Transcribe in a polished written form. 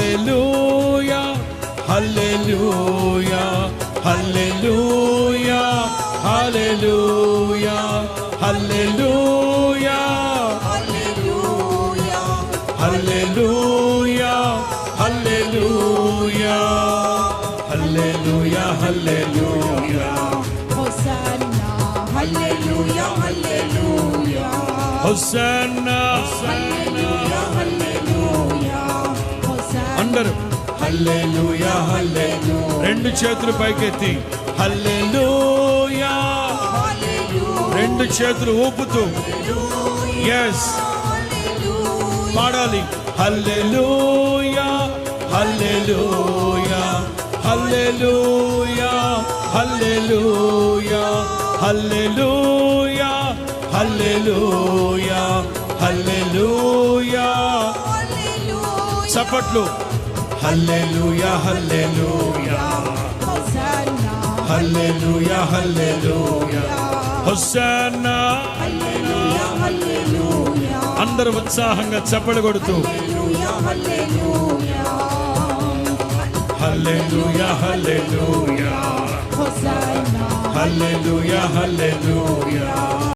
హల్లెలూయా హల్లెలూయా హల్లెలూయా హల్లెలూయా హల్లెలూయా హల్లెలూయా హల్లెలూయా హల్లెలూయా హల్లెలూయా hosanna హల్లెలూయా హల్లెలూయా hosanna హల్లెలూయా హల్లెలూయా అందరూ హల్లెలూయా హల్లెలూయా రెండు చేతులు పైకెత్తి హల్లెలూయా రెండు చేతులు ఊపుతూ yes పాడాలి హల్లెలూయా హల్లెలూయా హల్లెలూయా హల్లెలూయా హల్లెలూయా హల్లెలూయా హల్లెలూయా చప్పట్లు హల్లెలూయా హల్లెలూయా హల్లెలూయా హల్లెలూయా హోసన్నా అందరూ ఉత్సాహంగా చప్పట్లు కొడుతూ హల్లెలూయా హల్లెలూయా హల్లెలూయా హోసన్నా హల్లెలూయా హల్లెలూయా